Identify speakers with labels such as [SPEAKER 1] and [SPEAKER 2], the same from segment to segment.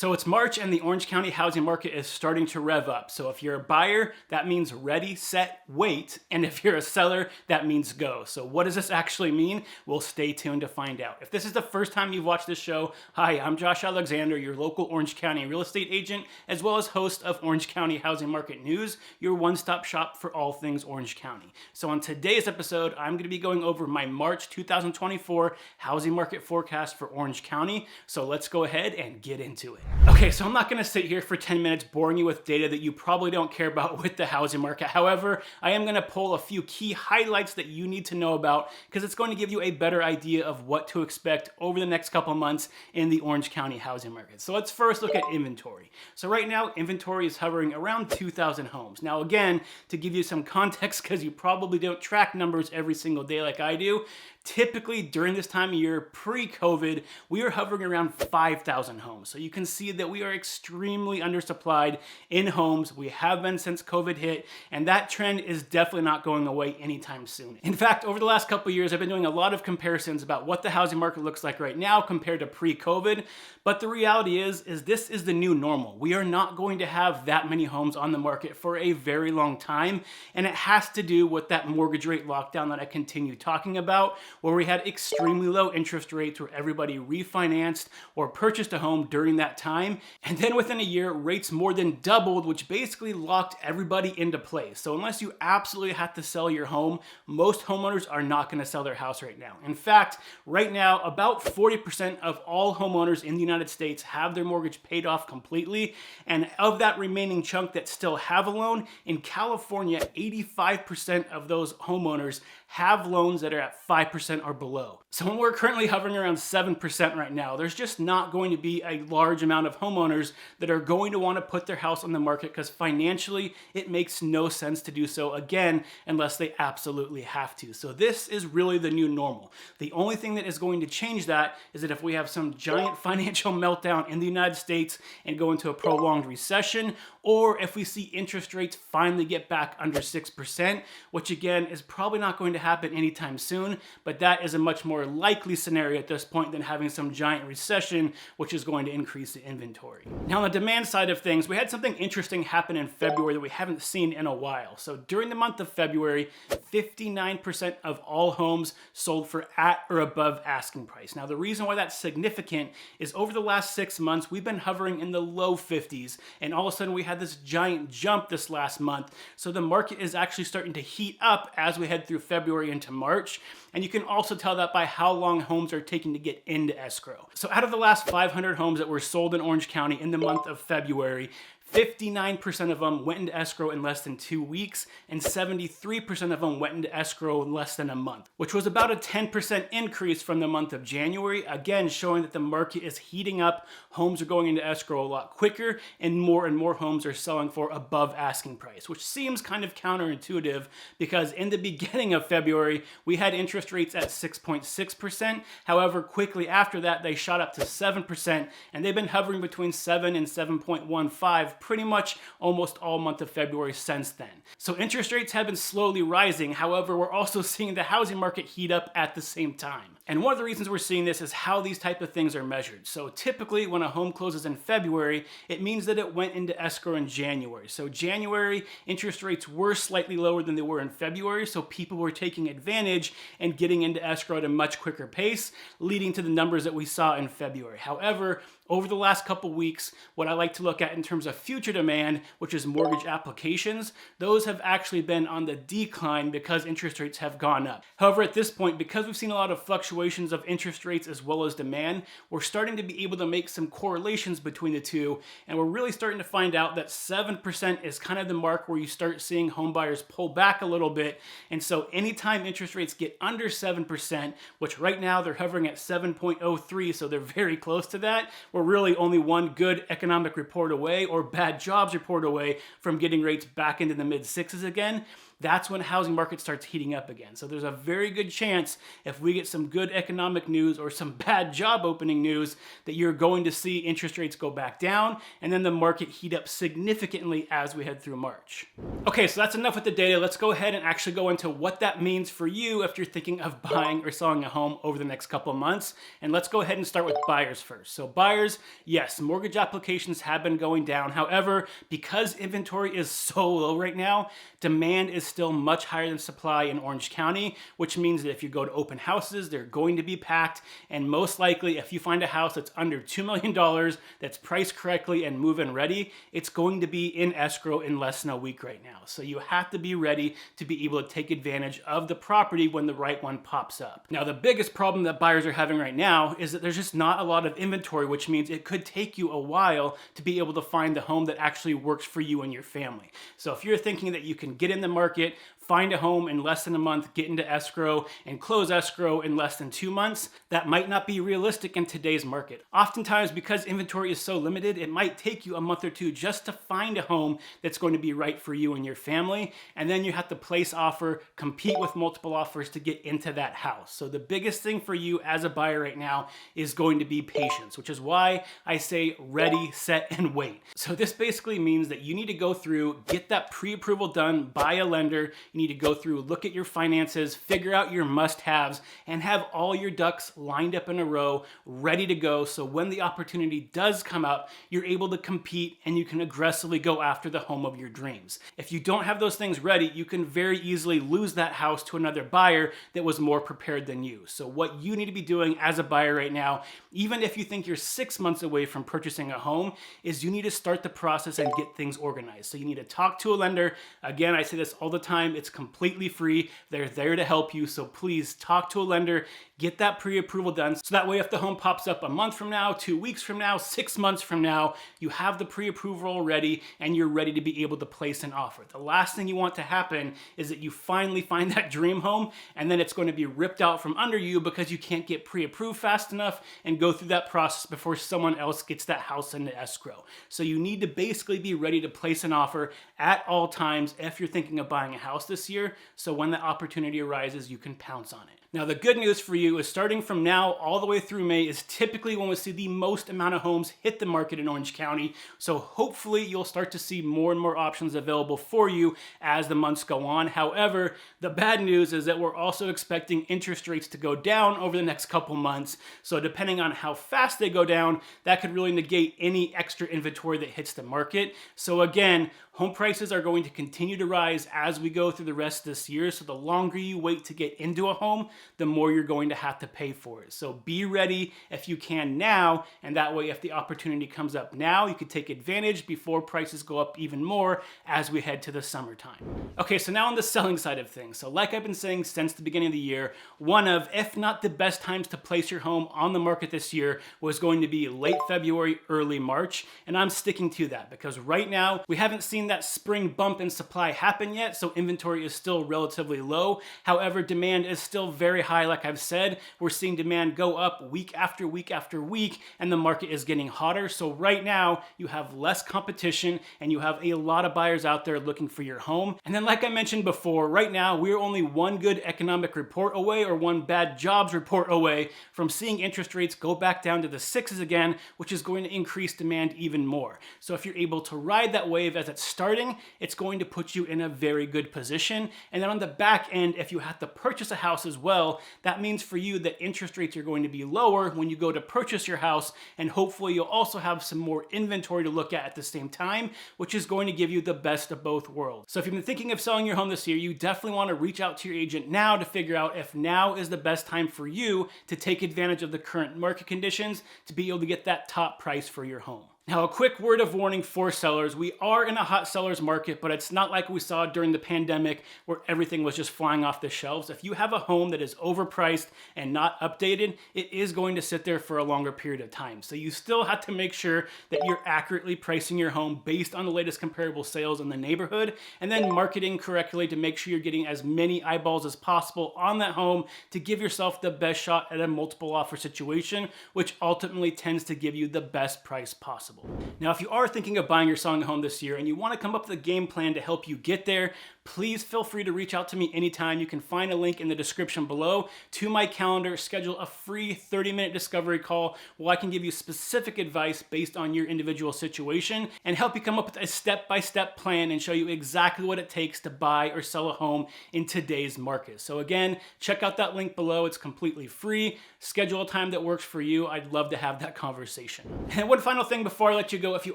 [SPEAKER 1] So it's March and the Orange County housing market is starting to rev up. So if you're a buyer, that means ready, set, wait. And if you're a seller, that means go. So what does this actually mean? Well, stay tuned to find out. If this is the first time you've watched this show, hi, I'm Josh Alexander, your local Orange County real estate agent, as well as host of Orange County Housing Market News, your one-stop shop for all things Orange County. So on today's episode, I'm going to be going over my March 2024 housing market forecast for Orange County. So let's go ahead and get into it. Okay, so I'm not going to sit here for 10 minutes boring you with data that you probably don't care about with the housing market. However, I am going to pull a few key highlights that you need to know about because it's going to give you a better idea of what to expect over the next couple months in the Orange County housing market. So let's first look at inventory. So right now, inventory is hovering around 2,000 homes. Now again, to give you some context, because you probably don't track numbers every single day like I do, typically during this time of year, pre-COVID, we are hovering around 5,000 homes. So you can see that we are extremely undersupplied in homes. We have been since COVID hit, and that trend is definitely not going away anytime soon. In fact, over the last couple of years, I've been doing a lot of comparisons about what the housing market looks like right now compared to pre-COVID. But the reality is this is the new normal. We are not going to have that many homes on the market for a very long time, and it has to do with that mortgage rate lockdown that I continue talking about, where we had extremely low interest rates where everybody refinanced or purchased a home during that time. And then within a year, rates more than doubled, which basically locked everybody into place. So unless you absolutely have to sell your home, most homeowners are not going to sell their house right now. In fact, right now, about 40% of all homeowners in the United States have their mortgage paid off completely. And of that remaining chunk that still have a loan, in California, 85% of those homeowners have loans that are at 5% or below. So when we're currently hovering around 7% right now, there's just not going to be a large amount of homeowners that are going to want to put their house on the market because financially it makes no sense to do so, again, unless they absolutely have to. So this is really the new normal. The only thing that is going to change that is that if we have some giant financial meltdown in the United States and go into a prolonged recession, or if we see interest rates finally get back under 6%, which again is probably not going to happen anytime soon, but that is a much more likely scenario at this point than having some giant recession, which is going to increase the inventory. Now on the demand side of things, we had something interesting happen in February that we haven't seen in a while. So during the month of February, 59% of all homes sold for at or above asking price. Now the reason why that's significant is over the last 6 months, we've been hovering in the low 50s, and all of a sudden we had this giant jump this last month. So the market is actually starting to heat up as we head through February into March. And you can also tell that by how long homes are taking to get into escrow. So out of the last 500 homes that were sold in Orange County in the month of February, 59% of them went into escrow in less than 2 weeks, and 73% of them went into escrow in less than a month, which was about a 10% increase from the month of January, again showing that the market is heating up, homes are going into escrow a lot quicker, and more homes are selling for above asking price, which seems kind of counterintuitive because in the beginning of February, we had interest rates at 6.6%. However, quickly after that, they shot up to 7%, and they've been hovering between 7 and 7.15 pretty much almost all month of February since then. So interest rates have been slowly rising. However, we're also seeing the housing market heat up at the same time. And one of the reasons we're seeing this is how these type of things are measured. So typically when a home closes in February, it means that it went into escrow in January. So January, interest rates were slightly lower than they were in February, so people were taking advantage and getting into escrow at a much quicker pace, leading to the numbers that we saw in February. However, over the last couple weeks, what I like to look at in terms of future demand, which is mortgage applications, those have actually been on the decline because interest rates have gone up. However, at this point, because we've seen a lot of fluctuations of interest rates as well as demand, we're starting to be able to make some correlations between the two, and we're really starting to find out that 7% is kind of the mark where you start seeing home buyers pull back a little bit. And so anytime interest rates get under 7%, which right now they're hovering at 7.03, so they're very close to that, we're really only one good economic report away or bad jobs report away from getting rates back into the mid-sixes again. that's when housing market starts heating up again. So there's a very good chance if we get some good economic news or some bad job opening news that you're going to see interest rates go back down and then the market heat up significantly as we head through March. Okay, so that's enough with the data. Let's go ahead and actually go into what that means for you if you're thinking of buying or selling a home over the next couple of months. And let's go ahead and start with buyers first. So buyers, yes, mortgage applications have been going down. However, because inventory is so low right now, demand is still much higher than supply in Orange County, which means that if you go to open houses, they're going to be packed. And most likely, if you find a house that's under $2 million, that's priced correctly and move-in ready, it's going to be in escrow in less than a week right now. So you have to be ready to be able to take advantage of the property when the right one pops up. Now, the biggest problem that buyers are having right now is that there's just not a lot of inventory, which means it could take you a while to be able to find the home that actually works for you and your family. So if you're thinking that you can get in the market, find a home in less than a month, get into escrow, and close escrow in less than 2 months, that might not be realistic in today's market. Oftentimes, because inventory is so limited, it might take you a month or two just to find a home that's going to be right for you and your family, and then you have to place offer, compete with multiple offers to get into that house. So the biggest thing for you as a buyer right now is going to be patience, which is why I say ready, set, and wait. So this basically means that you need to go through, get that pre-approval done by a lender. You need to go through, look at your finances, figure out your must-haves, and have all your ducks lined up in a row, ready to go. So when the opportunity does come up, you're able to compete and you can aggressively go after the home of your dreams. If you don't have those things ready, you can very easily lose that house to another buyer that was more prepared than you. So what you need to be doing as a buyer right now, even if you think you're 6 months away from purchasing a home, is you need to start the process and get things organized. So you need to talk to a lender. Again, I say this all the time. It's completely free. They're there to help you. So please talk to a lender, get that pre-approval done. So that way, if the home pops up a month from now, 2 weeks from now, 6 months from now, you have the pre-approval already and you're ready to be able to place an offer. The last thing you want to happen is that you finally find that dream home and then it's going to be ripped out from under you because you can't get pre-approved fast enough and go through that process before someone else gets that house into escrow. So you need to basically be ready to place an offer at all times if you're thinking of buying a house this year, so when the opportunity arises, you can pounce on it. Now, the good news for you is starting from now all the way through May is typically when we see the most amount of homes hit the market in Orange County. So hopefully you'll start to see more and more options available for you as the months go on. However, the bad news is that we're also expecting interest rates to go down over the next couple months. So depending on how fast they go down, that could really negate any extra inventory that hits the market. So again, home prices are going to continue to rise as we go through the rest of this year. So the longer you wait to get into a home, the more you're going to have to pay for it. So be ready if you can now, and that way if the opportunity comes up now, you could take advantage before prices go up even more as we head to the summertime. Okay, so now on the selling side of things. So like I've been saying since the beginning of the year, one of, if not the best times to place your home on the market this year was going to be late February, early March, and I'm sticking to that because right now we haven't seen that spring bump in supply happen yet, so inventory is still relatively low. However, demand is still very high. Like I've said, we're seeing demand go up week after week after week, and the market is getting hotter. So right now, you have less competition, and you have a lot of buyers out there looking for your home. And then like I mentioned before, right now, we're only one good economic report away or one bad jobs report away from seeing interest rates go back down to the 6s again, which is going to increase demand even more. So if you're able to ride that wave as it's starting, it's going to put you in a very good position. And then on the back end, if you have to purchase a house as well, that means for you that interest rates are going to be lower when you go to purchase your house, and hopefully you'll also have some more inventory to look at the same time, which is going to give you the best of both worlds. So if you've been thinking of selling your home this year, you definitely want to reach out to your agent now to figure out if now is the best time for you to take advantage of the current market conditions to be able to get that top price for your home. Now, a quick word of warning for sellers. We are in a hot seller's market, but it's not like we saw during the pandemic where everything was just flying off the shelves. If you have a home that is overpriced and not updated, it is going to sit there for a longer period of time. So you still have to make sure that you're accurately pricing your home based on the latest comparable sales in the neighborhood, and then marketing correctly to make sure you're getting as many eyeballs as possible on that home to give yourself the best shot at a multiple offer situation, which ultimately tends to give you the best price possible. Now, if you are thinking of buying or selling a home this year and you want to come up with a game plan to help you get there, please feel free to reach out to me anytime. You can find a link in the description below to my calendar. Schedule a free 30-minute discovery call where I can give you specific advice based on your individual situation and help you come up with a step-by-step plan and show you exactly what it takes to buy or sell a home in today's market. So again, check out that link below. It's completely free. Schedule a time that works for you. I'd love to have that conversation. And one final thing before I let you go, if you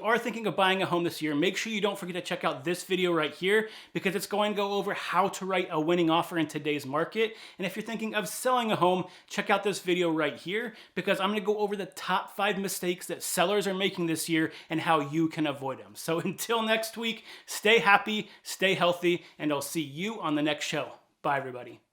[SPEAKER 1] are thinking of buying a home this year, make sure you don't forget to check out this video right here because it's going to go over how to write a winning offer in today's market. And if you're thinking of selling a home, check out this video right here because I'm going to go over the top 5 mistakes that sellers are making this year and how you can avoid them. So until next week, stay happy, stay healthy, and I'll see you on the next show. Bye, everybody.